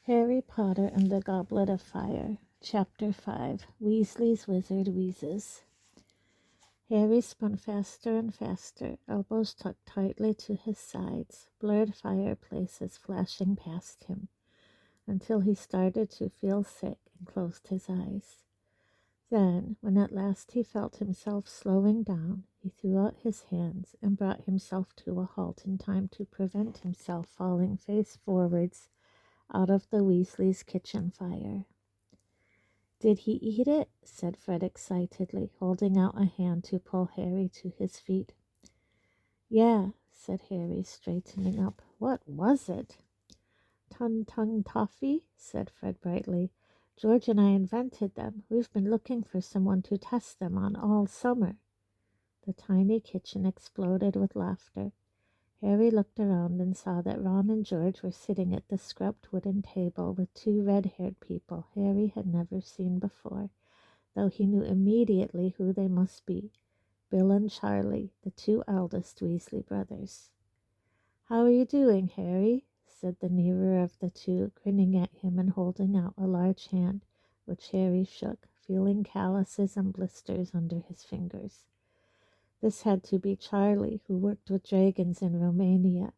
Harry Potter and the Goblet of Fire, Chapter 5, Weasley's Wizard Wheezes. Harry spun faster and faster, elbows tucked tightly to his sides, blurred fireplaces flashing past him, until he started to feel sick and closed his eyes. Then, when at last he felt himself slowing down, he threw out his hands and brought himself to a halt in time to prevent himself falling face forwards out of the Weasleys' kitchen fire. "Did he eat it?" said Fred excitedly, holding out a hand to pull Harry to his feet. "Yeah," said Harry, straightening up. "What was it?" "Tung toffee," said Fred brightly. "George and I invented them. We've been looking for someone to test them on all summer." The tiny kitchen exploded with laughter. Harry looked around and saw that Ron and George were sitting at the scrubbed wooden table with two red-haired people Harry had never seen before, though he knew immediately who they must be: Bill and Charlie, the two eldest Weasley brothers. "How are you doing, Harry?" said the nearer of the two, grinning at him and holding out a large hand, which Harry shook, feeling calluses and blisters under his fingers. This had to be Charlie, who worked with dragons in Romania.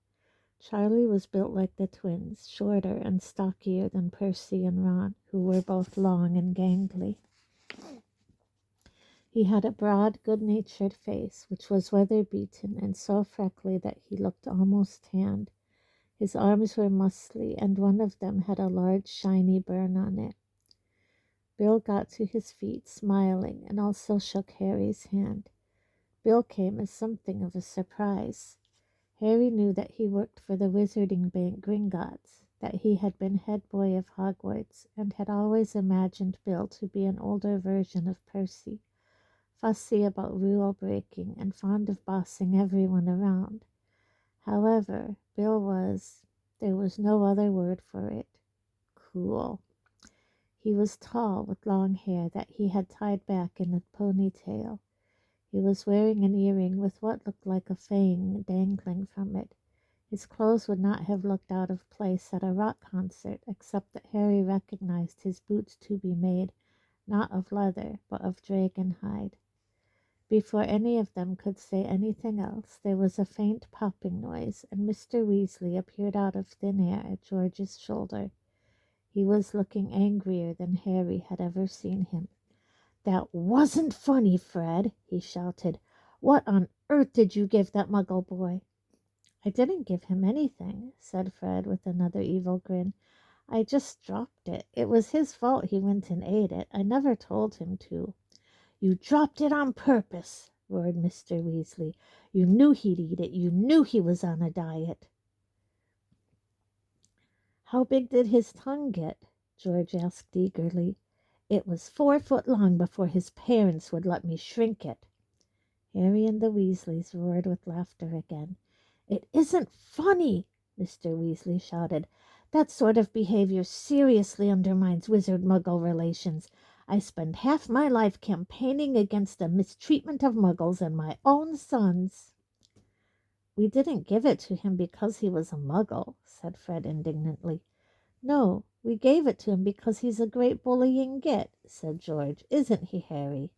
Charlie was built like the twins, shorter and stockier than Percy and Ron, who were both long and gangly. He had a broad, good-natured face, which was weather-beaten and so freckly that he looked almost tanned. His arms were muscly, and one of them had a large, shiny burn on it. Bill got to his feet, smiling, and also shook Harry's hand. Bill came as something of a surprise. Harry knew that he worked for the Wizarding Bank Gringotts, that he had been head boy of Hogwarts, and had always imagined Bill to be an older version of Percy, fussy about rule-breaking and fond of bossing everyone around. However, Bill was, there was no other word for it, cool. He was tall, with long hair that he had tied back in a ponytail. He was wearing an earring with what looked like a fang dangling from it. His clothes would not have looked out of place at a rock concert, except that Harry recognized his boots to be made, not of leather, but of dragon hide. Before any of them could say anything else, there was a faint popping noise, and Mr. Weasley appeared out of thin air at George's shoulder. He was looking angrier than Harry had ever seen him. "That wasn't funny, Fred," he shouted. "What on earth did you give that Muggle boy?" "I didn't give him anything," said Fred with another evil grin. "I just dropped it. It was his fault he went and ate it. I never told him to." "You dropped it on purpose," roared Mr. Weasley. "You knew he'd eat it. You knew he was on a diet." "How big did his tongue get?" George asked eagerly. "It was 4 foot long before his parents would let me shrink it." Harry and the Weasleys roared with laughter again. "It isn't funny," Mr. Weasley shouted. "That sort of behavior seriously undermines wizard-muggle relations. I spend half my life campaigning against the mistreatment of muggles and my own sons." "We didn't give it to him because he was a muggle," said Fred indignantly. "No, we gave it to him because he's a great bullying git," said George. "Isn't he, Harry?"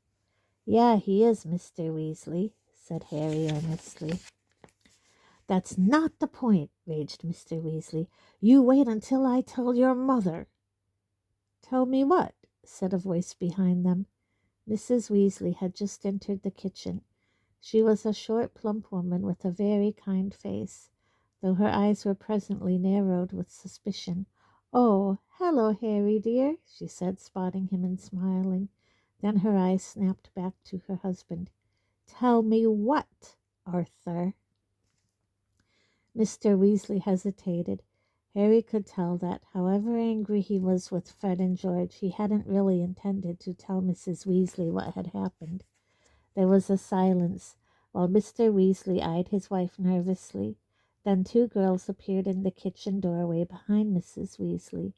"Yeah, he is, Mr. Weasley," said Harry earnestly. "That's not the point," raged Mr. Weasley. "You wait until I tell your mother." "Tell me what?" said a voice behind them. Mrs. Weasley had just entered the kitchen. She was a short, plump woman with a very kind face, though her eyes were presently narrowed with suspicion. "Oh, hello, Harry, dear," she said, spotting him and smiling. Then her eyes snapped back to her husband. "Tell me what, Arthur?" Mr. Weasley hesitated. Harry could tell that, however angry he was with Fred and George, he hadn't really intended to tell Mrs. Weasley what had happened. There was a silence, while Mr. Weasley eyed his wife nervously. Then 2 girls appeared in the kitchen doorway behind Mrs. Weasley.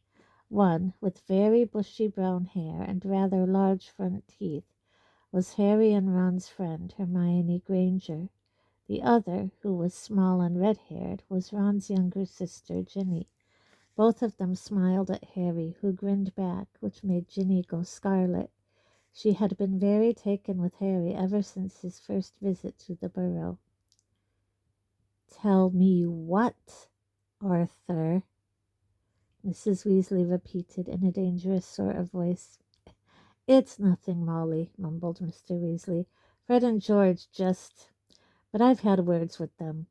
One, with very bushy brown hair and rather large front teeth, was Harry and Ron's friend, Hermione Granger. The other, who was small and red-haired, was Ron's younger sister, Ginny. Both of them smiled at Harry, who grinned back, which made Ginny go scarlet. She had been very taken with Harry ever since his first visit to the burrow. "Tell me what, Arthur?" Mrs. Weasley repeated in a dangerous sort of voice. "It's nothing, Molly," mumbled Mr. Weasley. "Fred and George but I've had words with them."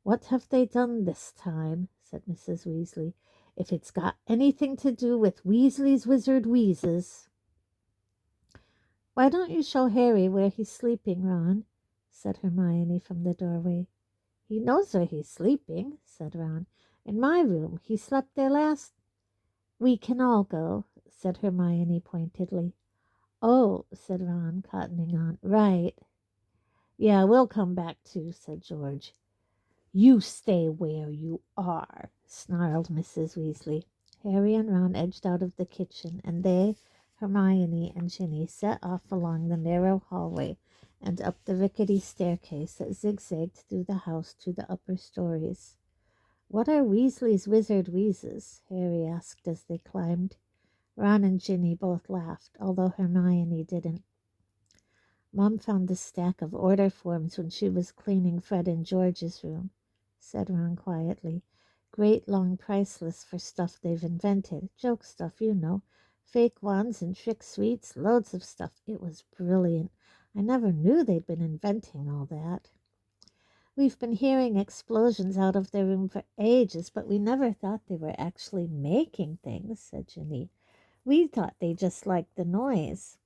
"What have they done this time?" said Mrs. Weasley. "If it's got anything to do with Weasley's wizard Wheezes." "Why don't you show Harry where he's sleeping, Ron?" said Hermione from the doorway. "He knows where he's sleeping," said Ron. "In my room. He slept there last—" "We can all go," said Hermione pointedly. "Oh," said Ron, cottoning on. "Right." "Yeah, we'll come back too," said George. "You stay where you are," snarled Mrs. Weasley. Harry and Ron edged out of the kitchen, and they, Hermione and Ginny, set off along the narrow hallway and up the rickety staircase that zigzagged through the house to the upper stories. "What are Weasley's wizard Wheezes?" Harry asked as they climbed. Ron and Ginny both laughed, although Hermione didn't. "Mom found the stack of order forms when she was cleaning Fred and George's room," said Ron quietly. "Great long price lists for stuff they've invented. Joke stuff, you know. Fake wands and trick sweets, loads of stuff. It was brilliant. I never knew they'd been inventing all that." "We've been hearing explosions out of their room for ages, but we never thought they were actually making things," said Ginny. "We thought they just liked the noise."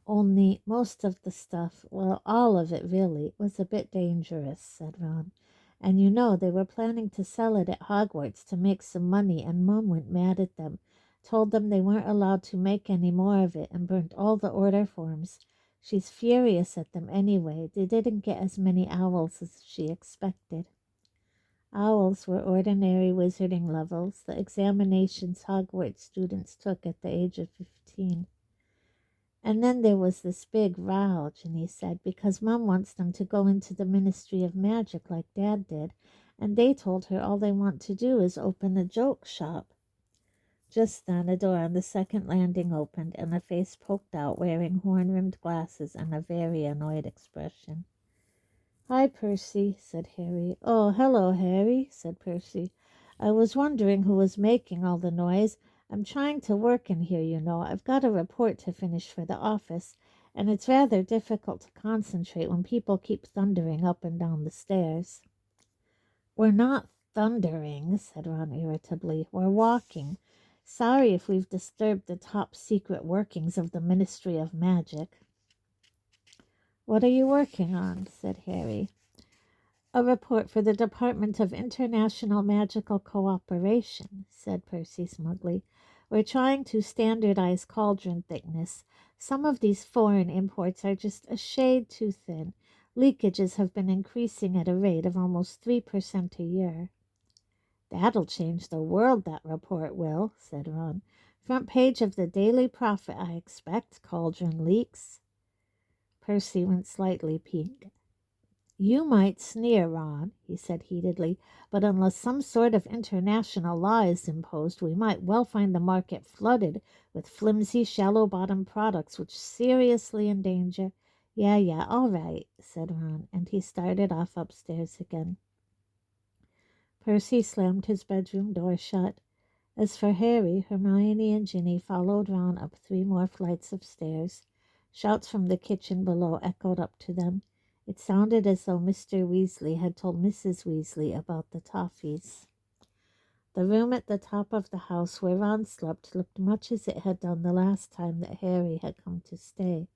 "Only most of the stuff, well, all of it really, was a bit dangerous," said Ron. "And you know they were planning to sell it at Hogwarts to make some money, and Mom went mad at them, told them they weren't allowed to make any more of it, and burnt all the order forms. She's furious at them anyway. They didn't get as many owls as she expected." Owls were ordinary wizarding levels, the examinations Hogwarts students took at the age of 15. "And then there was this big row," Ginny said, "because Mom wants them to go into the Ministry of Magic like Dad did, and they told her all they want to do is open a joke shop." Just then a door on the second landing opened, and a face poked out wearing horn-rimmed glasses and a very annoyed expression. "Hi, Percy," said Harry. "Oh, hello, Harry," said Percy. "I was wondering who was making all the noise. I'm trying to work in here, you know. I've got a report to finish for the office, and it's rather difficult to concentrate when people keep thundering up and down the stairs." "We're not thundering," said Ron irritably. "We're walking. Sorry if we've disturbed the top secret workings of the Ministry of Magic." "What are you working on?" said Harry. "A report for the Department of International Magical Cooperation," said Percy smugly. "We're trying to standardize cauldron thickness. Some of these foreign imports are just a shade too thin. Leakages have been increasing at a rate of almost 3% a year." "That'll change the world, that report will," said Ron. "Front page of the Daily Prophet, I expect, cauldron leaks." Percy went slightly pink. "You might sneer, Ron," he said heatedly, "but unless some sort of international law is imposed, we might well find the market flooded with flimsy, shallow-bottomed products which seriously endanger—" Yeah, all right," said Ron, and he started off upstairs again. Percy slammed his bedroom door shut. As for Harry, Hermione and Ginny followed Ron up 3 more flights of stairs. Shouts from the kitchen below echoed up to them. It sounded as though Mr. Weasley had told Mrs. Weasley about the toffees. The room at the top of the house where Ron slept looked much as it had done the last time that Harry had come to stay.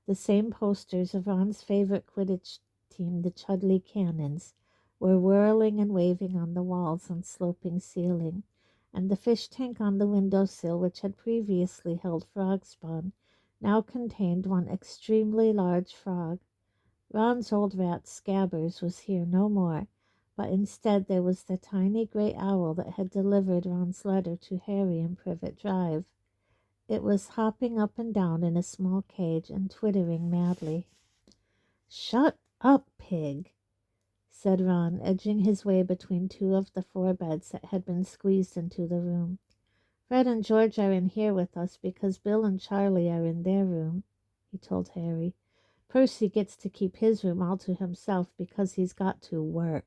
The same posters of Ron's favorite Quidditch team, the Chudley Cannons, were whirling and waving on the walls and sloping ceiling, and the fish tank on the windowsill, which had previously held frog spawn, now contained one extremely large frog. Ron's old rat Scabbers was here no more, but instead there was the tiny gray owl that had delivered Ron's letter to Harry in Privet Drive. It was hopping up and down in a small cage and twittering madly. "Shut up, pig," said Ron, edging his way between two of the 4 beds that had been squeezed into the room. Fred and George are in here with us because Bill and Charlie are in their room, he told Harry. Percy gets to keep his room all to himself because he's got to work.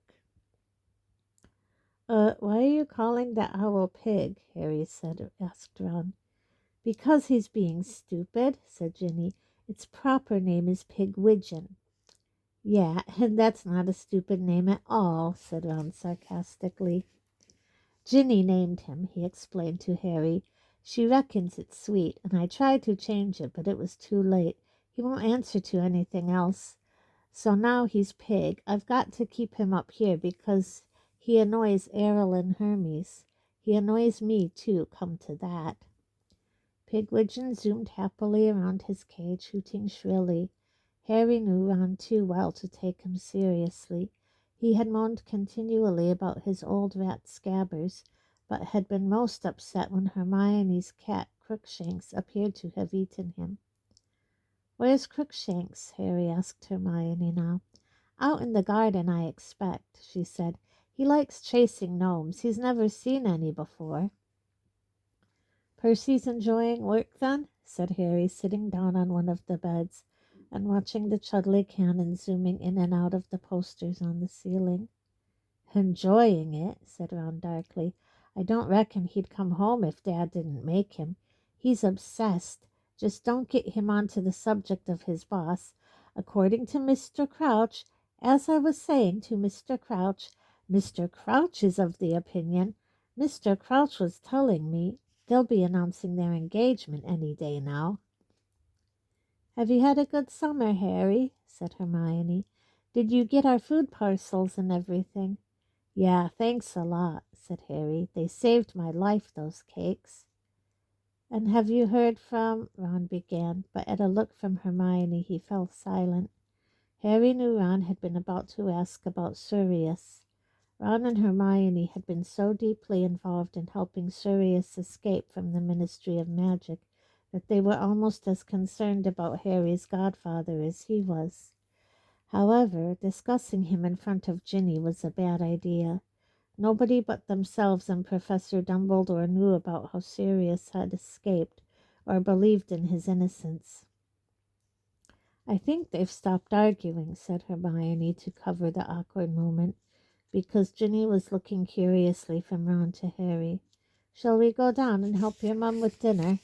Why are you calling the owl Pig? Harry asked Ron. Because he's being stupid, said Ginny. Its proper name is Pigwidgeon. Yeah, and that's not a stupid name at all, said Ron sarcastically. Ginny named him, he explained to Harry. She reckons it's sweet, and I tried to change it, but it was too late. He won't answer to anything else. So now he's Pig. I've got to keep him up here because he annoys Errol and Hermes. He annoys me, too, come to that. Pigwidgeon zoomed happily around his cage, hooting shrilly. Harry knew Ron too well to take him seriously. He had moaned continually about his old rat Scabbers, but had been most upset when Hermione's cat Crookshanks appeared to have eaten him. "Where's Crookshanks?" Harry asked Hermione now. "Out in the garden, I expect," she said. "He likes chasing gnomes. He's never seen any before." "Percy's enjoying work, then?" said Harry, sitting down on one of the beds and watching the Chudley cannon zooming in and out of the posters on the ceiling. "Enjoying it," said Ron darkly. "I don't reckon he'd come home if Dad didn't make him. He's obsessed. Just don't get him onto the subject of his boss. According to Mr. Crouch, as I was saying to Mr. Crouch is of the opinion. Mr. Crouch was telling me they'll be announcing their engagement any day now." "Have you had a good summer, Harry?" said Hermione. "Did you get our food parcels and everything?" "Yeah, thanks a lot," said Harry. "They saved my life, those cakes." "And have you heard from—" Ron began, but at a look from Hermione he fell silent. Harry knew Ron had been about to ask about Sirius. Ron and Hermione had been so deeply involved in helping Sirius escape from the Ministry of Magic that they were almost as concerned about Harry's godfather as he was. However, discussing him in front of Ginny was a bad idea. Nobody but themselves and Professor Dumbledore knew about how Sirius had escaped or believed in his innocence. "I think they've stopped arguing," said Hermione to cover the awkward moment, because Ginny was looking curiously from Ron to Harry. "Shall we go down and help your mum with dinner?"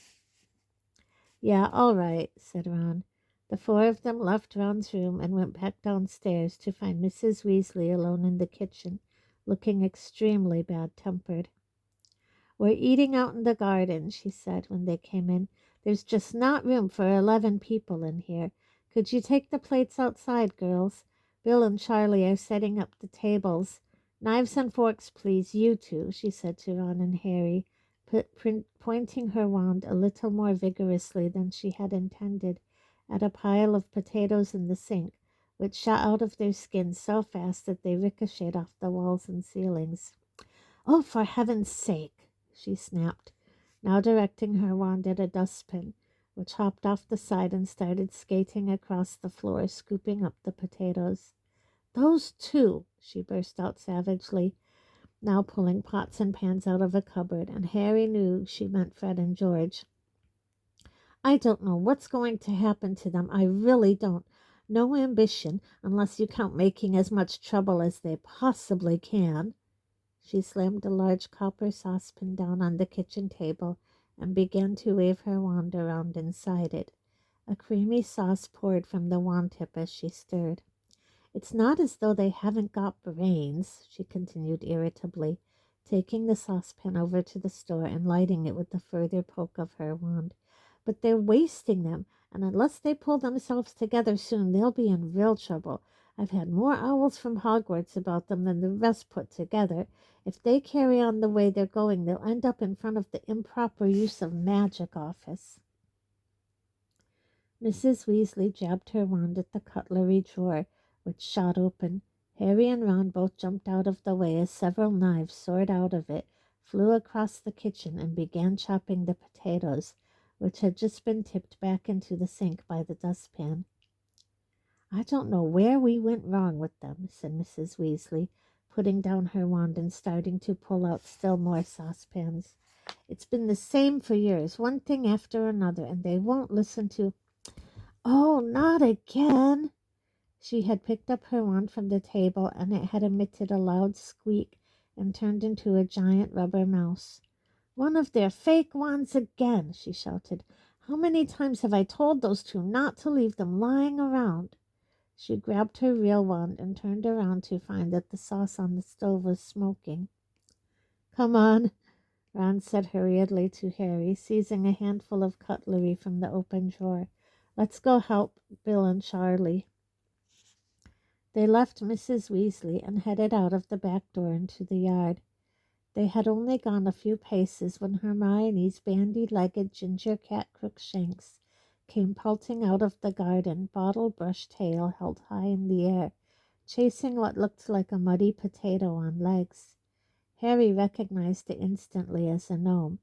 "Yeah, all right," said Ron. The 4 of them left Ron's room and went back downstairs to find Mrs. Weasley alone in the kitchen, looking extremely bad-tempered. "We're eating out in the garden," she said when they came in. "There's just not room for 11 people in here. Could you take the plates outside, girls? Bill and Charlie are setting up the tables. Knives and forks, please, you two," she said to Ron and Harry, pointing her wand a little more vigorously than she had intended at a pile of potatoes in the sink, which shot out of their skins so fast that they ricocheted off the walls and ceilings. "Oh, for heaven's sake!" she snapped, now directing her wand at a dustpan, which hopped off the side and started skating across the floor, scooping up the potatoes. "Those 2!" she burst out savagely, now pulling pots and pans out of a cupboard, and Harry knew she meant Fred and George. "I don't know what's going to happen to them. I really don't. No ambition, unless you count making as much trouble as they possibly can." She slammed a large copper saucepan down on the kitchen table and began to wave her wand around inside it. A creamy sauce poured from the wand tip as she stirred. "It's not as though they haven't got brains," she continued irritably, taking the saucepan over to the store and lighting it with a further poke of her wand. "But they're wasting them, and unless they pull themselves together soon, they'll be in real trouble. I've had more owls from Hogwarts about them than the rest put together. If they carry on the way they're going, they'll end up in front of the improper use of magic office." Mrs. Weasley jabbed her wand at the cutlery drawer, which shot open. Harry and Ron both jumped out of the way as several knives soared out of it, flew across the kitchen, and began chopping the potatoes, which had just been tipped back into the sink by the dustpan. I don't know where we went wrong with them, said Mrs. Weasley, putting down her wand and starting to pull out still more saucepans. It's been the same for years, one thing after another, and they won't listen to— Oh, not again! She had picked up her wand from the table, and it had emitted a loud squeak and turned into a giant rubber mouse. One of their fake wands again, she shouted. How many times have I told those two not to leave them lying around? She grabbed her real wand and turned around to find that the sauce on the stove was smoking. Come on, Ron said hurriedly to Harry, seizing a handful of cutlery from the open drawer. Let's go help Bill and Charlie. They left Mrs. Weasley and headed out of the back door into the yard. They had only gone a few paces when Hermione's bandy-legged ginger cat Crookshanks came pelting out of the garden, bottle-brush tail held high in the air, chasing what looked like a muddy potato on legs. Harry recognized it instantly as a gnome,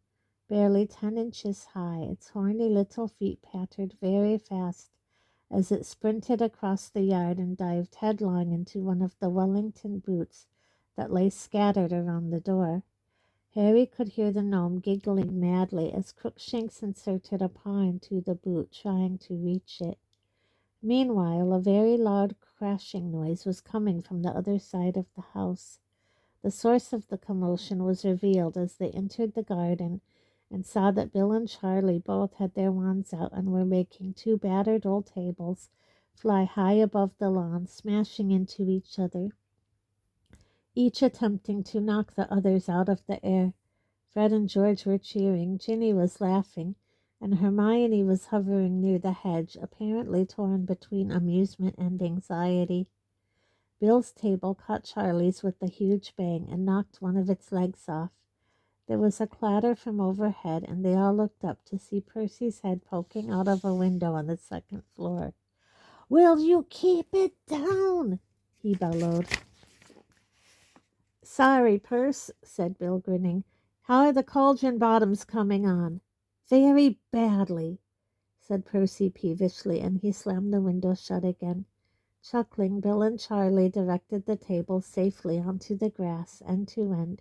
barely 10 inches high. Its horny little feet pattered very fast as it sprinted across the yard and dived headlong into one of the Wellington boots that lay scattered around the door. Harry could hear the gnome giggling madly as Crookshanks inserted a paw into the boot, trying to reach it. Meanwhile, a very loud crashing noise was coming from the other side of the house. The source of the commotion was revealed as they entered the garden and saw that Bill and Charlie both had their wands out and were making 2 battered old tables fly high above the lawn, smashing into each other, each attempting to knock the others out of the air. Fred and George were cheering, Ginny was laughing, and Hermione was hovering near the hedge, apparently torn between amusement and anxiety. Bill's table caught Charlie's with a huge bang and knocked one of its legs off. There was a clatter from overhead, and they all looked up to see Percy's head poking out of a window on the second floor. "Will you keep it down?" he bellowed. "Sorry, Perce," said Bill, grinning. "How are the cauldron bottoms coming on?" "Very badly," said Percy peevishly, and he slammed the window shut again. Chuckling, Bill and Charlie directed the table safely onto the grass, end to end,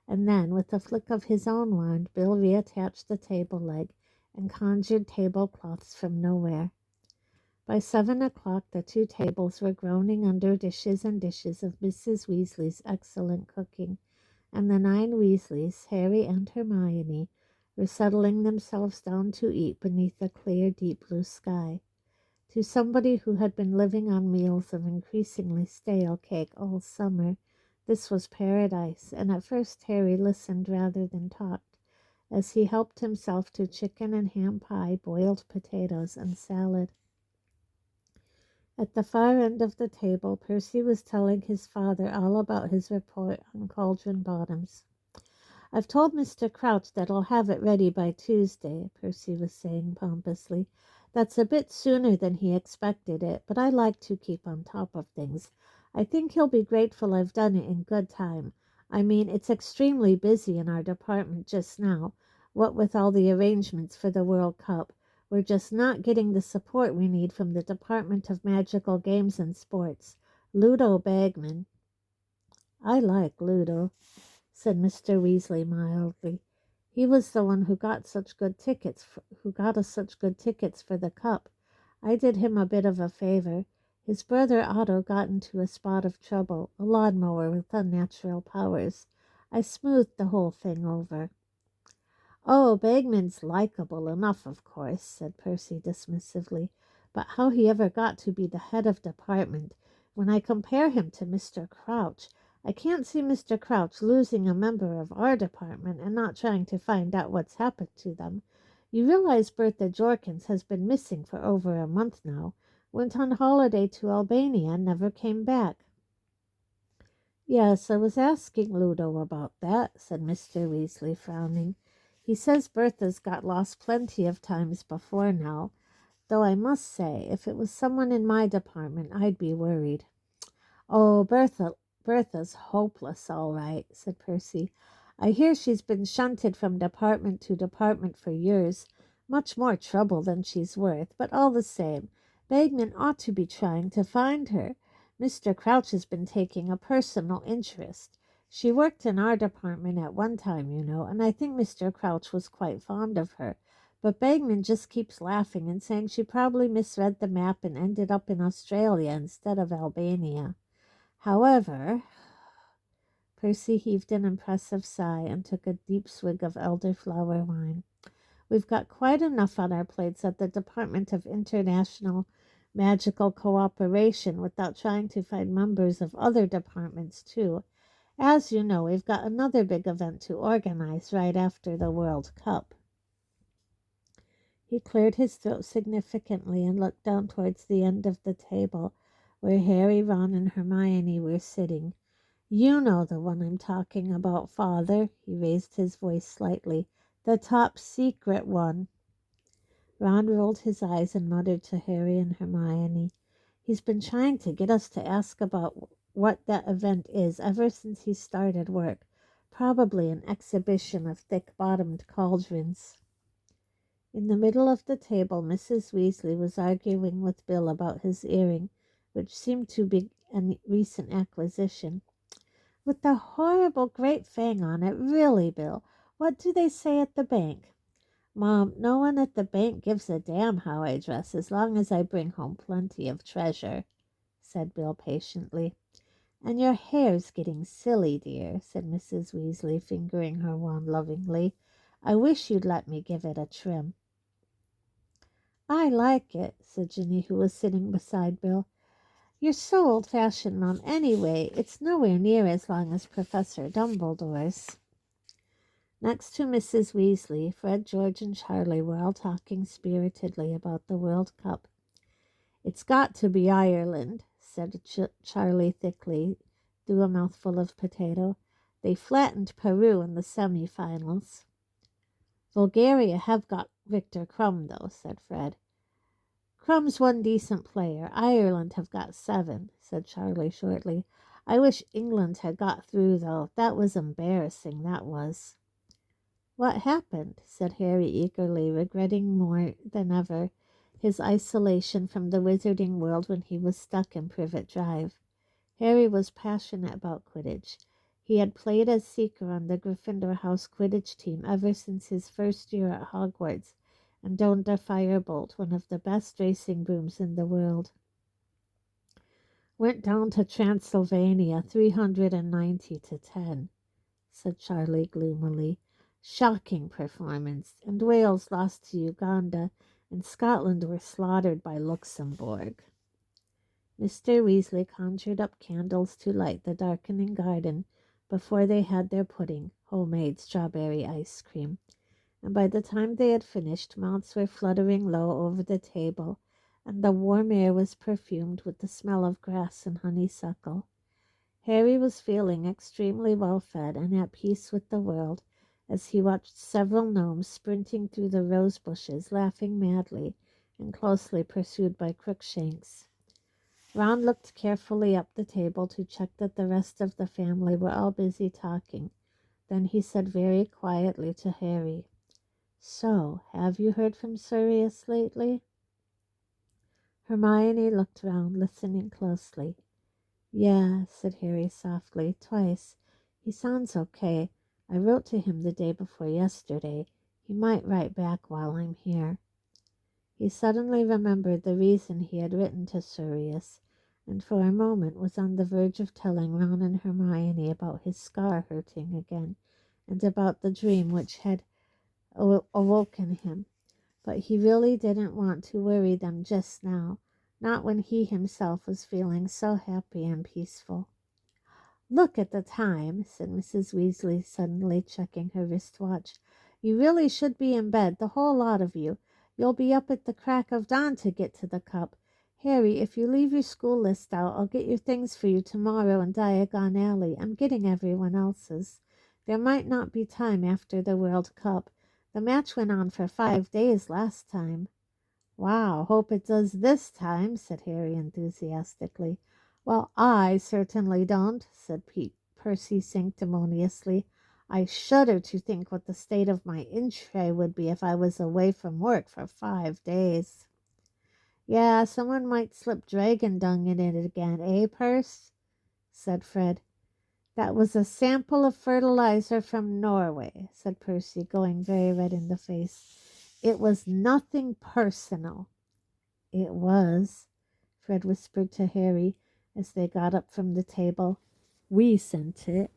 and then, with a flick of his own wand, Bill reattached the table leg and conjured tablecloths from nowhere. By 7 o'clock, the 2 tables were groaning under dishes and dishes of Mrs. Weasley's excellent cooking, and the 9 Weasleys, Harry and Hermione, were settling themselves down to eat beneath a clear, deep blue sky. To somebody who had been living on meals of increasingly stale cake all summer, this was paradise, and at first Harry listened rather than talked, as he helped himself to chicken and ham pie, boiled potatoes, and salad. At the far end of the table, Percy was telling his father all about his report on cauldron bottoms. "I've told Mr. Crouch that I'll have it ready by Tuesday," Percy was saying pompously. "That's a bit sooner than he expected it, but I like to keep on top of things. I think he'll be grateful I've done it in good time. I mean, it's extremely busy in our department just now, what with all the arrangements for the World Cup. We're just not getting the support we need from the Department of Magical Games and Sports. Ludo Bagman—" "I like Ludo," said Mr. Weasley mildly. "He was the one who got us such good tickets for the cup. I did him a bit of a favor. His brother Otto got into a spot of trouble, a lawnmower with unnatural powers. I smoothed the whole thing over." "Oh, Bagman's likable enough, of course," said Percy dismissively, "but how he ever got to be the head of department, when I compare him to Mr. Crouch, I can't see Mr. Crouch losing a member of our department and not trying to find out what's happened to them. You realize Bertha Jorkins has been missing for over a month now, went on holiday to Albania and never came back." "Yes, I was asking Ludo about that," said Mr. Weasley, frowning. "He says Bertha's got lost plenty of times before now, though I must say, if it was someone in my department, I'd be worried." "Oh, Bertha's hopeless, all right," said Percy. "I hear she's been shunted from department to department for years, much more trouble than she's worth, but all the same, Bagman ought to be trying to find her. Mr. Crouch has been taking a personal interest. She worked in our department at one time, you know, and I think Mr. Crouch was quite fond of her. But Bagman just keeps laughing and saying she probably misread the map and ended up in Australia instead of Albania. However, Percy heaved an impressive sigh and took a deep swig of elderflower wine. We've got quite enough on our plates at the Department of International Magical Cooperation without trying to find members of other departments, too. As you know, we've got another big event to organize right after the World Cup. He cleared his throat significantly and looked down towards the end of the table where Harry, Ron, and Hermione were sitting. You know the one I'm talking about, Father. He raised his voice slightly. The top secret one. Ron rolled his eyes and muttered to Harry and Hermione, "He's been trying to get us to ask about what that event is ever since he started work. Probably an exhibition of thick-bottomed cauldrons." In the middle of the table, Mrs. Weasley was arguing with Bill about his earring, which seemed to be a recent acquisition. "With the horrible great fang on it, really, Bill. What do they say at the bank?" "Mom, no one at the bank gives a damn how I dress as long as I bring home plenty of treasure," said Bill patiently. "And your hair's getting silly, dear," said Mrs. Weasley, fingering her wand lovingly. "I wish you'd let me give it a trim." "I like it," said Ginny, who was sitting beside Bill. "You're so old-fashioned, Mom. Anyway, it's nowhere near as long as Professor Dumbledore's." Next to Mrs. Weasley, Fred, George, and Charlie were all talking spiritedly about the World Cup. "It's got to be Ireland," said Charlie thickly through a mouthful of potato. "They flattened Peru in the semi-finals." "Bulgaria have got Victor Crumb, though," said Fred. "Crumb's one decent player. Ireland have got 7, said Charlie shortly. "I wish England had got through, though. That was embarrassing, that was." "What happened?" said Harry eagerly, regretting more than ever his isolation from the wizarding world when he was stuck in Privet Drive. Harry was passionate about Quidditch. He had played as seeker on the Gryffindor House Quidditch team ever since his first year at Hogwarts, and donned a firebolt, one of the best racing brooms in the world. "Went down to Transylvania 390 to 10, said Charlie gloomily. "Shocking performance. And Wales lost to Uganda, and Scotland were slaughtered by Luxembourg." Mr. Weasley conjured up candles to light the darkening garden before they had their pudding, homemade strawberry ice cream, and by the time they had finished, mouths were fluttering low over the table, and the warm air was perfumed with the smell of grass and honeysuckle. Harry was feeling extremely well fed and at peace with the world as he watched several gnomes sprinting through the rose bushes, laughing madly, and closely pursued by Crookshanks. Ron looked carefully up the table to check that the rest of the family were all busy talking. Then he said very quietly to Harry, "So, have you heard from Sirius lately?" Hermione looked round, listening closely. "Yeah," said Harry softly, "twice. He sounds okay. I wrote to him the day before yesterday. He might write back while I'm here." He suddenly remembered the reason he had written to Sirius, and for a moment was on the verge of telling Ron and Hermione about his scar hurting again, and about the dream which had awoken him. But he really didn't want to worry them just now, not when he himself was feeling so happy and peaceful. "Look at the time," said Mrs. Weasley, suddenly checking her wristwatch. "You really should be in bed, the whole lot of you. You'll be up at the crack of dawn to get to the cup. Harry, if you leave your school list out, I'll get your things for you tomorrow in Diagon Alley. I'm getting everyone else's. There might not be time after the World Cup. The match went on for 5 days last time." "Wow, hope it does this time," said Harry enthusiastically. "Well, I certainly don't," said Percy sanctimoniously. "I shudder to think what the state of my in tray would be if I was away from work for 5 days." Yeah, someone might slip dragon dung in it again, eh, Perce? Said Fred. That was a sample of fertilizer from Norway, said Percy, going very red in the face. It was nothing personal. It was, Fred whispered to Harry as they got up from the table. We sent it.